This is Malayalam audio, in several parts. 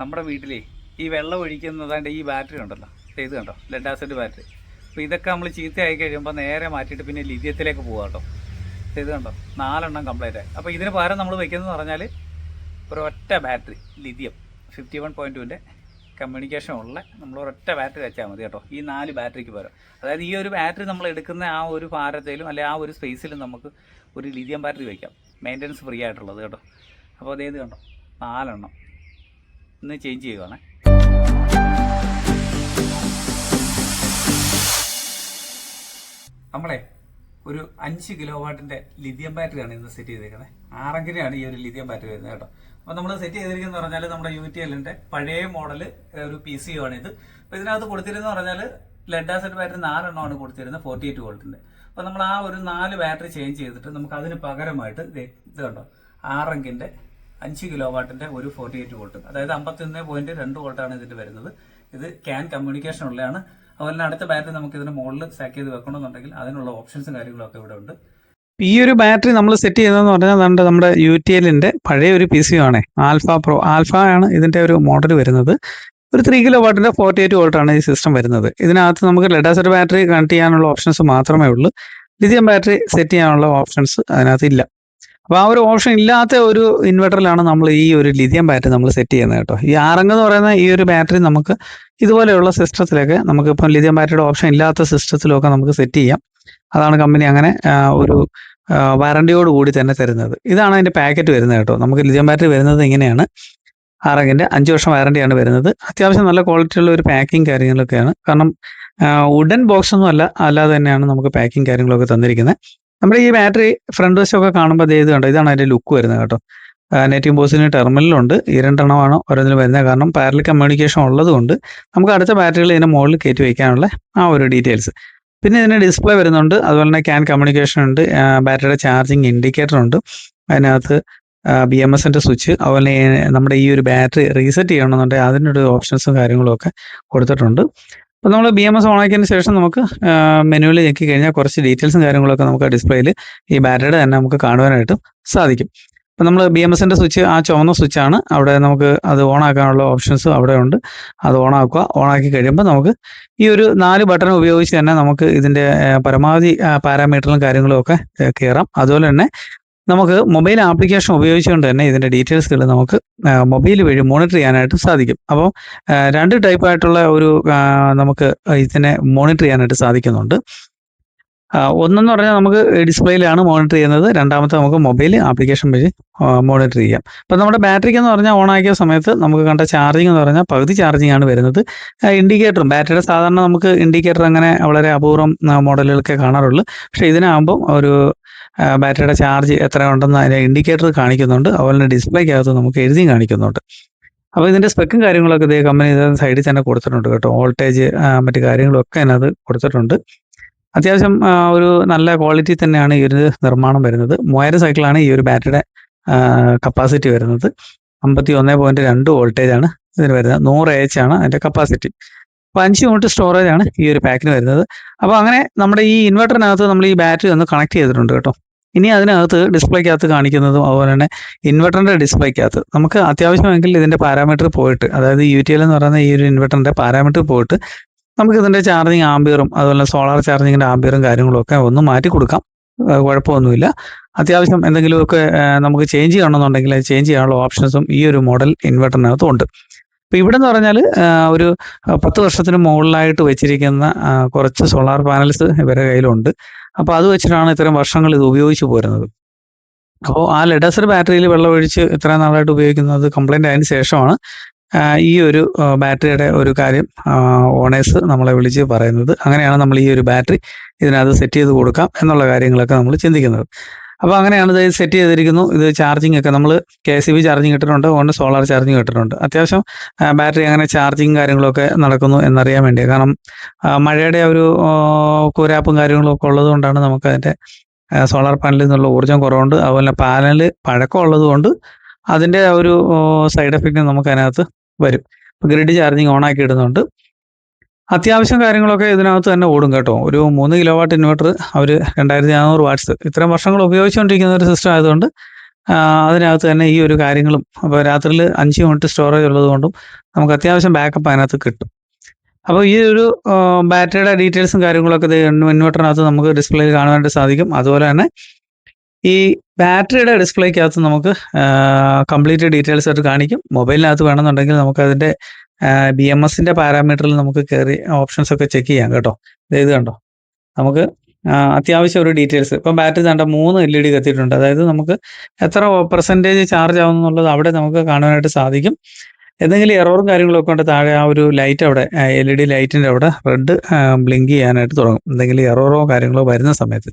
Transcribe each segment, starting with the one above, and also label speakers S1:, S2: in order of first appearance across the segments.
S1: നമ്മുടെ വീട്ടിലേ ഈ വെള്ളം ഒഴിക്കുന്നതാണ്ട് ഈ ബാറ്ററി ഉണ്ടല്ലോ, ഇത് കണ്ടോ, ലെഡ് ആസിഡ് ബാറ്ററി. അപ്പോൾ ഇതൊക്കെ നമ്മൾ ചീത്തയായി കഴിയുമ്പോൾ നേരെ മാറ്റിയിട്ട് പിന്നെ ലിഥിയത്തിലേക്ക് പോകാം കേട്ടോ. ഇത് കണ്ടോ, 4 കംപ്ലൈൻ്റ് ആയി. അപ്പോൾ ഇതിന് പകരം നമ്മൾ വയ്ക്കുന്നതെന്ന് പറഞ്ഞാൽ ഒരു ഒറ്റ ബാറ്ററി ലിഥിയം 51.2ൻ്റെ കമ്മ്യൂണിക്കേഷൻ ഉള്ള നമ്മൾ ഒരൊറ്റ ബാറ്ററി വെച്ചാൽ മതി കേട്ടോ. ഈ 4 ബാറ്ററിക്ക് പകരം, അതായത് ഈ ഒരു ബാറ്ററി നമ്മൾ എടുക്കുന്ന ആ ഒരു ഭാരത്തിലും അല്ലെ ആ ഒരു സ്പേസിലും നമുക്ക് ഒരു ലിഥിയം ബാറ്ററി വയ്ക്കാം, മെയിൻ്റനൻസ് ഫ്രീ ആയിട്ടുള്ളത് കേട്ടോ. അപ്പോൾ അതേത് കണ്ടോ, 4 ഇന്ന് ചേഞ്ച് ചെയ്യുവാണേ. നമ്മളെ ഒരു 5 കിലോ വാട്ടിൻ്റെ ലിഥിയം ബാറ്ററിയാണ് ഇന്ന് സെറ്റ് ചെയ്തേക്കുന്നത്. 6 ഈ ഒരു ലിഥിയം ബാറ്ററി വരുന്നത് കേട്ടോ. അപ്പോൾ നമ്മൾ സെറ്റ് ചെയ്തിരിക്കുന്നത് പറഞ്ഞാൽ നമ്മുടെ UTLൻ്റെ പഴയ മോഡൽ ഒരു PCU ആണിത്. അപ്പോൾ ഇതിനകത്ത് കൊടുത്തിരുന്നത് പറഞ്ഞാൽ ലെഡ് ആസിഡ് ബാറ്ററി 4 കൊടുത്തിരുന്നത് 48 വോൾട്ടിൻ്റെ. അപ്പോൾ നമ്മൾ ആ ഒരു 4 ബാറ്ററി ചേഞ്ച് ചെയ്തിട്ട് നമുക്ക് അതിന് പകരമായിട്ട് ഇത് കണ്ടോ, 6 5 കിലോ വാട്ടിൻ്റെ ഒരു 48 വോൾട്ട്, അതായത് 51.2 വോൾട്ടാണ് ഇതിൻ്റെ വരുന്നത്. ഇത് ക്യാൻ കമ്മ്യൂണിക്കേഷൻ ഉള്ളതാണ്. അതുപോലെ തന്നെ അടുത്ത ബാറ്ററി നമുക്ക് ഇതിന് മുകളിൽ സാക്ക് ചെയ്ത് വെക്കണമെന്നുണ്ടെങ്കിൽ അതിനുള്ള ഓപ്ഷൻസും കാര്യങ്ങളൊക്കെ ഇവിടെ ഉണ്ട്.
S2: ഈ ഒരു ബാറ്ററി നമ്മൾ സെറ്റ് ചെയ്യുന്നതെന്ന് പറഞ്ഞാൽ നമ്മുടെ UTLൻ്റെ പഴയ ഒരു PCU ആണ്, ആൽഫ പ്രോ. ആൽഫ ആണ് ഇതിൻ്റെ ഒരു മോഡൽ വരുന്നത്. ഒരു 3 കിലോ വാട്ടിൻ്റെ 48 വോൾട്ടാണ് ഈ സിസ്റ്റം വരുന്നത്. ഇതിനകത്ത് നമുക്ക് ലെഡ് ആസിഡ് ബാറ്ററി കണക്ട് ചെയ്യാനുള്ള ഓപ്ഷൻസ് മാത്രമേ ഉള്ളൂ. ലിഥിയം ബാറ്ററി സെറ്റ് ചെയ്യാനുള്ള ഓപ്ഷൻസ് അതിനകത്ത് ഇല്ല. അപ്പോൾ ആ ഒരു ഓപ്ഷൻ ഇല്ലാത്ത ഒരു ഇൻവെർട്ടറിലാണ് നമ്മൾ ഈ ഒരു ലിഥിയം ബാറ്ററി നമ്മൾ സെറ്റ് ചെയ്യുന്നത് കേട്ടോ. ഈ 6 എന്ന് പറയുന്ന ഈ ഒരു ബാറ്ററി നമുക്ക് ഇതുപോലെയുള്ള സിസ്റ്റത്തിലൊക്കെ നമുക്കിപ്പം ലിഥിയം ബാറ്ററിയുടെ ഓപ്ഷൻ ഇല്ലാത്ത സിസ്റ്റത്തിലൊക്കെ നമുക്ക് സെറ്റ് ചെയ്യാം. അതാണ് കമ്പനി അങ്ങനെ ഒരു വാറണ്ടിയോട് കൂടി തന്നെ തരുന്നത്. ഇതാണ് അതിൻ്റെ പാക്കറ്റ് വരുന്നത് കേട്ടോ. നമുക്ക് ലിഥിയം ബാറ്ററി വരുന്നത് ഇങ്ങനെയാണ്. 6 5 വർഷം വാറണ്ടിയാണ് വരുന്നത്. അത്യാവശ്യം നല്ല ക്വാളിറ്റിയുള്ള ഒരു പാക്കിങ് കാര്യങ്ങളൊക്കെയാണ്. കാരണം വുഡൻ ബോക്സ് ഒന്നും അല്ല, അല്ലാതെ തന്നെയാണ് നമുക്ക് പാക്കിങ് കാര്യങ്ങളൊക്കെ തന്നിരിക്കുന്നത്. നമ്മുടെ ഈ ബാറ്ററി ഫ്രണ്ട് വശമൊക്കെ കാണുമ്പോൾ ഇത് കണ്ടോ, ഇതാണ് അതിൻ്റെ ലുക്ക് വരുന്നത് കേട്ടോ. നെറ്റിംഗ് ബോക്സിന് ടെർമിനലുണ്ട്, ഈ 2 ഓരോന്നിലും വരുന്നത്. കാരണം പാരലൽ കമ്മ്യൂണിക്കേഷൻ ഉള്ളത് കൊണ്ട് നമുക്ക് അടുത്ത ബാറ്ററികൾ ഇതിൻ്റെ മുകളിൽ കയറ്റി വയ്ക്കാനുള്ള ആ ഒരു ഡീറ്റെയിൽസ്. പിന്നെ ഇതിന് ഡിസ്പ്ലേ വരുന്നുണ്ട്, അതുപോലെ തന്നെ ക്യാൻ കമ്മ്യൂണിക്കേഷൻ ഉണ്ട്, ബാറ്ററിയുടെ ചാർജിങ് ഇൻഡിക്കേറ്റർ ഉണ്ട്, അതിനകത്ത് BMSൻ്റെ സ്വിച്ച്, അതുപോലെ നമ്മുടെ ഈ ഒരു ബാറ്ററി റീസെറ്റ് ചെയ്യണമെന്നുണ്ടെങ്കിൽ അതിനൊരു ഓപ്ഷൻസും കാര്യങ്ങളും ഒക്കെ കൊടുത്തിട്ടുണ്ട്. അപ്പോൾ നമ്മൾ BMS ഓണാക്കിയതിന് ശേഷം നമുക്ക് മെനുവിൽ ഞെക്കി കഴിഞ്ഞാൽ കുറച്ച് ഡീറ്റെയിൽസും കാര്യങ്ങളൊക്കെ നമുക്ക് ഡിസ്പ്ലേയിൽ ഈ ബാറ്ററിയുടെ തന്നെ നമുക്ക് കാണുവാനായിട്ട് സാധിക്കും. അപ്പോൾ നമ്മൾ BMSൻ്റെ സ്വിച്ച്, ആ ചുവന്ന സ്വിച്ചാണ്, അവിടെ നമുക്ക് അത് ഓണാക്കാനുള്ള ഓപ്ഷൻസ് അവിടെ ഉണ്ട്. അത് ഓണാക്കുക. ഓണാക്കി കഴിയുമ്പോൾ നമുക്ക് ഈ ഒരു 4 ബട്ടൺ ഉപയോഗിച്ച് തന്നെ നമുക്ക് ഇതിൻ്റെ പരമാവധി പാരാമീറ്ററും കാര്യങ്ങളും ഒക്കെ കയറാം. അതുപോലെ തന്നെ നമുക്ക് മൊബൈൽ ആപ്ലിക്കേഷൻ ഉപയോഗിച്ചുകൊണ്ട് തന്നെ ഇതിൻ്റെ ഡീറ്റെയിൽസുകൾ നമുക്ക് മൊബൈൽ വഴി മോണിറ്റർ ചെയ്യാനായിട്ട് സാധിക്കും. അപ്പോൾ 2 ടൈപ്പായിട്ടുള്ള ഒരു നമുക്ക് ഇതിനെ മോണിറ്റർ ചെയ്യാനായിട്ട് സാധിക്കുന്നുണ്ട്. ഒന്നെന്ന് പറഞ്ഞാൽ നമുക്ക് ഡിസ്പ്ലേയിലാണ് മോണിറ്റർ ചെയ്യുന്നത്, രണ്ടാമത്തെ നമുക്ക് മൊബൈൽ ആപ്ലിക്കേഷൻ വഴി മോണിറ്റർ ചെയ്യാം. അപ്പോൾ നമ്മുടെ ബാറ്ററിക്ക് എന്ന് പറഞ്ഞാൽ ഓണാക്കിയ സമയത്ത് നമുക്ക് കണ്ട ചാർജിങ് എന്ന് പറഞ്ഞാൽ പകുതി ചാർജിങ് ആണ് വരുന്നത്. ഇൻഡിക്കേറ്ററും ബാറ്ററിയുടെ സാധാരണ നമുക്ക് ഇൻഡിക്കേറ്റർ അങ്ങനെ വളരെ അപൂർവം മോഡലുകളൊക്കെ കാണാറുള്ളൂ. പക്ഷേ ഇതിനാകുമ്പം ഒരു ബാറ്ററിയുടെ ചാർജ് എത്ര ഉണ്ടെന്ന് അതിൻ്റെ ഇൻഡിക്കേറ്റർ കാണിക്കുന്നുണ്ട്. അതുപോലെ തന്നെ ഡിസ്പ്ലേക്കകത്ത് നമുക്ക് എഴുതിയും കാണിക്കുന്നുണ്ട്. അപ്പോൾ ഇതിൻ്റെ സ്പെക്കും കാര്യങ്ങളൊക്കെ ഇതേ കമ്പനി സൈഡിൽ തന്നെ കൊടുത്തിട്ടുണ്ട് കേട്ടോ. വോൾട്ടേജ് മറ്റു കാര്യങ്ങളൊക്കെ അതിനകത്ത് കൊടുത്തിട്ടുണ്ട്. അത്യാവശ്യം ഒരു നല്ല ക്വാളിറ്റി തന്നെയാണ് ഈ ഒരു നിർമ്മാണം വരുന്നത്. 3000 സൈക്കിളാണ് ഈ ഒരു ബാറ്ററിയുടെ കപ്പാസിറ്റി വരുന്നത്. 51.2 വോൾട്ടേജാണ് ഇതിന് വരുന്നത്. 100 AH ആണ് അതിൻ്റെ കപ്പാസിറ്റി. അപ്പോൾ 5 യൂണിറ്റ് സ്റ്റോറേജ് ആണ് ഈ ഒരു പാക്കിന് വരുന്നത്. അപ്പോൾ അങ്ങനെ നമ്മുടെ ഈ ഇൻവെർട്ടറിനകത്ത് നമ്മൾ ഈ ബാറ്ററി ഒന്ന് കണക്ട് ചെയ്തിട്ടുണ്ട് കേട്ടോ. ഇനി അതിനകത്ത് ഡിസ്പ്ലേക്കകത്ത് കാണിക്കുന്നതും അതുപോലെ തന്നെ ഇൻവെർട്ടറിൻ്റെ ഡിസ്പ്ലേക്കകത്ത് നമുക്ക് അത്യാവശ്യമെങ്കിൽ ഇതിൻ്റെ പാരാമീറ്റർ പോയിട്ട്, അതായത് UTL എന്ന് പറയുന്ന ഈ ഒരു ഇൻവെർട്ടറിൻ്റെ പാരാമീറ്റർ പോയിട്ട് നമുക്ക് ഇതിൻ്റെ ചാർജിങ് ആംബിയറും അതുപോലെ സോളാർ ചാർജിങ്ങിൻ്റെ ആംബിയറും കാര്യങ്ങളും ഒക്കെ ഒന്ന് മാറ്റി കൊടുക്കാം. കുഴപ്പമൊന്നുമില്ല. അത്യാവശ്യം എന്തെങ്കിലുമൊക്കെ നമുക്ക് ചേഞ്ച് ചെയ്യണമെന്നുണ്ടെങ്കിൽ ചേഞ്ച് ചെയ്യാനുള്ള ഓപ്ഷൻസും ഈ ഒരു മോഡൽ ഇൻവെർട്ടറിനകത്തും ഉണ്ട്. അപ്പോൾ ഇവിടെ എന്ന് പറഞ്ഞാൽ ഒരു 10 വർഷത്തിന് മുകളിലായിട്ട് വെച്ചിരിക്കുന്ന കുറച്ച് സോളാർ പാനൽസ് ഇവരുടെ കയ്യിലുണ്ട്. അപ്പോൾ അത് വെച്ചിട്ടാണ് ഇത്രയും വർഷങ്ങൾ ഇത് ഉപയോഗിച്ച് പോരുന്നത്. അപ്പോൾ ആ ലെഡ് ആസിഡ് ബാറ്ററിയിൽ വെള്ളം ഒഴിച്ച് ഇത്രയും നാളായിട്ട് ഉപയോഗിക്കുന്നത് കംപ്ലൈൻ്റ് ആയതിനു ശേഷമാണ് ഈ ഒരു ബാറ്ററിയുടെ ഒരു കാര്യം ഓണേഴ്സ് നമ്മളെ വിളിച്ച് പറയുന്നത്. അങ്ങനെയാണ് നമ്മൾ ഈ ഒരു ബാറ്ററി ഇതിനകത്ത് സെറ്റ് ചെയ്ത് കൊടുക്കാം എന്നുള്ള കാര്യങ്ങളൊക്കെ നമ്മൾ ചിന്തിക്കുന്നത്. അപ്പോൾ അങ്ങനെയാണ് ഇത് സെറ്റ് ചെയ്തിരിക്കുന്നു. ഇത് ചാർജിങ് ഒക്കെ നമ്മൾ KCB ചാർജിങ് ഇട്ടിട്ടുണ്ട്, അതുകൊണ്ട് സോളാർ ചാർജിങ് ഇട്ടിട്ടുണ്ട്. അത്യാവശ്യം ബാറ്ററി അങ്ങനെ ചാർജിങ് കാര്യങ്ങളൊക്കെ നടക്കുന്നു എന്നറിയാൻ വേണ്ടി. കാരണം മഴയുടെ ഒരു കൂരാപ്പും കാര്യങ്ങളും ഒക്കെ ഉള്ളത് കൊണ്ടാണ് നമുക്ക് അതിൻ്റെ സോളാർ പാനലിൽ നിന്നുള്ള ഊർജ്ജം കുറവുണ്ട്. അതുപോലെ പാനൽ പഴക്കം ഉള്ളത് കൊണ്ട് അതിൻ്റെ ഒരു സൈഡ് എഫക്റ്റ് നമുക്ക് അതിനകത്ത് വരും. ഇപ്പോൾ ഗ്രിഡ് ചാർജിങ് ഓണാക്കി ഇടുന്നുണ്ട്. അത്യാവശ്യം കാര്യങ്ങളൊക്കെ ഇതിനകത്ത് തന്നെ ഓടും കേട്ടോ. ഒരു 3 കിലോ വാട്ട് ഇൻവെർട്ടർ അവർ 2400 വാട്ട്സ് ഇത്രയും വർഷങ്ങൾ ഉപയോഗിച്ചുകൊണ്ടിരിക്കുന്ന ഒരു സിസ്റ്റം ആയതുകൊണ്ട് അതിനകത്ത് തന്നെ ഈ ഒരു കാര്യങ്ങളും അപ്പോൾ രാത്രിയിൽ 5 യൂണിറ്റ് സ്റ്റോറേജ് ഉള്ളതുകൊണ്ടും നമുക്ക് അത്യാവശ്യം ബാക്കപ്പ് അതിനകത്ത് കിട്ടും. അപ്പോൾ ഈ ഒരു ബാറ്ററിയുടെ ഡീറ്റെയിൽസും കാര്യങ്ങളൊക്കെ ഇൻവെർട്ടറിനകത്ത് നമുക്ക് ഡിസ്പ്ലേയിൽ കാണുവാനായിട്ട് സാധിക്കും. അതുപോലെ തന്നെ ഈ ബാറ്ററിയുടെ ഡിസ്പ്ലേക്കകത്ത് നമുക്ക് കംപ്ലീറ്റ് ഡീറ്റെയിൽസ് ആയിട്ട് കാണിക്കും. മൊബൈലിനകത്ത് വേണമെന്നുണ്ടെങ്കിൽ നമുക്കതിൻ്റെ BMSൻ്റെ പാരാമീറ്ററിൽ നമുക്ക് കയറി ഓപ്ഷൻസ് ഒക്കെ ചെക്ക് ചെയ്യാം കേട്ടോ. ഇത് കണ്ടോ, നമുക്ക് അത്യാവശ്യം ഒരു ഡീറ്റെയിൽസ് ഇപ്പം ബാറ്ററി കണ്ട 3 LED കത്തിയിട്ടുണ്ട്. അതായത് നമുക്ക് എത്ര പെർസെൻറ്റേജ് ചാർജ് ആവുന്നു എന്നുള്ളത് അവിടെ നമുക്ക് കാണാനായിട്ട് സാധിക്കും. എന്തെങ്കിലും എററും കാര്യങ്ങളൊക്കെ ഉണ്ട് താഴെ ആ ഒരു ലൈറ്റ് അവിടെ LED ലൈറ്റിൻ്റെ അവിടെ റെഡ് ബ്ലിങ്ക് ചെയ്യാനായിട്ട് തുടങ്ങും എന്തെങ്കിലും എററോ കാര്യങ്ങളോ വരുന്ന സമയത്ത്.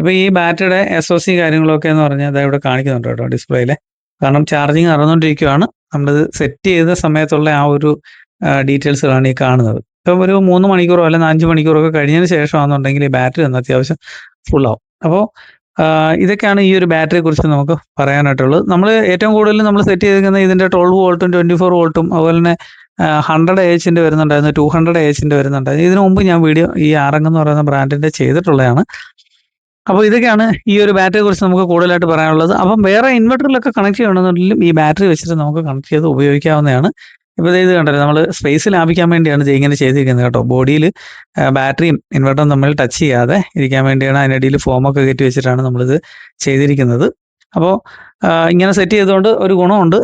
S2: ഇപ്പോൾ ഈ ബാറ്ററിയുടെ SOC കാര്യങ്ങളൊക്കെ എന്ന് പറഞ്ഞാൽ അത് ഇവിടെ കാണിക്കുന്നുണ്ട് കേട്ടോ ഡിസ്പ്ലേയിൽ. കാരണം ചാർജിങ് നടന്നുകൊണ്ടിരിക്കുകയാണ്. നമ്മളിത് സെറ്റ് ചെയ്ത സമയത്തുള്ള ആ ഒരു ഡീറ്റെയിൽസുകളാണ് ഈ കാണുന്നത്. ഇപ്പം ഒരു 3 മണിക്കൂറോ അല്ലെങ്കിൽ 5 മണിക്കൂറോ ഒക്കെ കഴിഞ്ഞതിന് ശേഷമാണെന്നുണ്ടെങ്കിൽ ഈ ബാറ്ററി ഒന്ന് അത്യാവശ്യം ഫുള്ളാവും. അപ്പോൾ ഇതൊക്കെയാണ് ഈ ഒരു ബാറ്ററിയെ കുറിച്ച് നമുക്ക് പറയാനായിട്ടുള്ളത്. നമ്മൾ ഏറ്റവും കൂടുതൽ നമ്മൾ സെറ്റ് ചെയ്തിരിക്കുന്നത് ഇതിൻ്റെ 12 വോൾട്ടും 24 വോൾട്ടും അതുപോലെ തന്നെ 100 AHൻ്റെ വരുന്നുണ്ടായിരുന്നു, 200 AHൻ്റെ വരുന്നുണ്ടായിരുന്നു. ഇതിനു മുമ്പ് ഞാൻ വീഡിയോ ഈ ആറംഗ് എന്ന് പറയുന്ന ബ്രാൻഡിൻ്റെ ചെയ്തിട്ടുള്ളതാണ്. അപ്പോൾ ഇതൊക്കെയാണ് ഈ ഒരു ബാറ്ററിയെ കുറിച്ച് നമുക്ക് കൂടുതലായിട്ട് പറയാനുള്ളത്. അപ്പം വേറെ ഇൻവെർട്ടറിലൊക്കെ കണക്ട് ചെയ്യണമെന്നുണ്ടെങ്കിലും ഈ ബാറ്ററി വെച്ചിട്ട് നമുക്ക് കണക്ട് ചെയ്ത് ഉപയോഗിക്കാവുന്നതാണ്. ഇപ്പോൾ ഇത് കണ്ടല്ലോ, നമ്മൾ സ്പേസ് ലാഭിക്കാൻ വേണ്ടിയാണ് ഇങ്ങനെ ചെയ്തിരിക്കുന്നത് കേട്ടോ. ബോഡിയിൽ ബാറ്ററിയും ഇൻവെർട്ടറും തമ്മിൽ ടച്ച് ചെയ്യാതെ ഇരിക്കാൻ വേണ്ടിയാണ് അതിനിടയിൽ ഫോമൊക്കെ കയറ്റി വെച്ചിട്ടാണ് നമ്മളിത് ചെയ്തിരിക്കുന്നത്. അപ്പോൾ ഇങ്ങനെ സെറ്റ് ചെയ്തുകൊണ്ട് ഒരു ഗുണമുണ്ട്.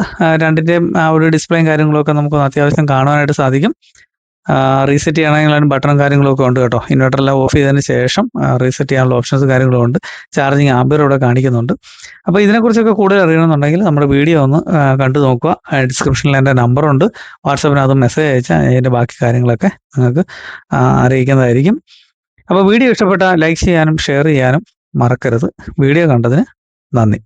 S2: രണ്ടിൻ്റെയും ആ ഒരു ഡിസ്പ്ലേയും കാര്യങ്ങളൊക്കെ നമുക്ക് അത്യാവശ്യം കാണുവാനായിട്ട് സാധിക്കും. റീസെറ്റ് ചെയ്യണമെങ്കിൽ അതിന് ബട്ടണും കാര്യങ്ങളൊക്കെ ഉണ്ട് കേട്ടോ. ഇൻവെർട്ടറെല്ലാം ഓഫ് ചെയ്തതിന് ശേഷം റീസെറ്റ് ചെയ്യാനുള്ള ഓപ്ഷൻസ് കാര്യങ്ങളും ഉണ്ട്. ചാർജിങ് ആംബിയർ ഇവിടെ കാണിക്കുന്നുണ്ട്. അപ്പോൾ ഇതിനെക്കുറിച്ചൊക്കെ കൂടുതൽ അറിയണമെന്നുണ്ടെങ്കിൽ നമ്മുടെ വീഡിയോ ഒന്ന് കണ്ടു നോക്കുക. ഡിസ്ക്രിപ്ഷനിൽ എൻ്റെ നമ്പറുണ്ട്. വാട്സാപ്പിനകത്ത് മെസ്സേജ് അയച്ചാൽ അതിൻ്റെ ബാക്കി കാര്യങ്ങളൊക്കെ നിങ്ങൾക്ക് അറിയിക്കുന്നതായിരിക്കും. അപ്പോൾ വീഡിയോ ഇഷ്ടപ്പെട്ടാൽ ലൈക്ക് ചെയ്യാനും ഷെയർ ചെയ്യാനും മറക്കരുത്. വീഡിയോ കണ്ടതിന് നന്ദി.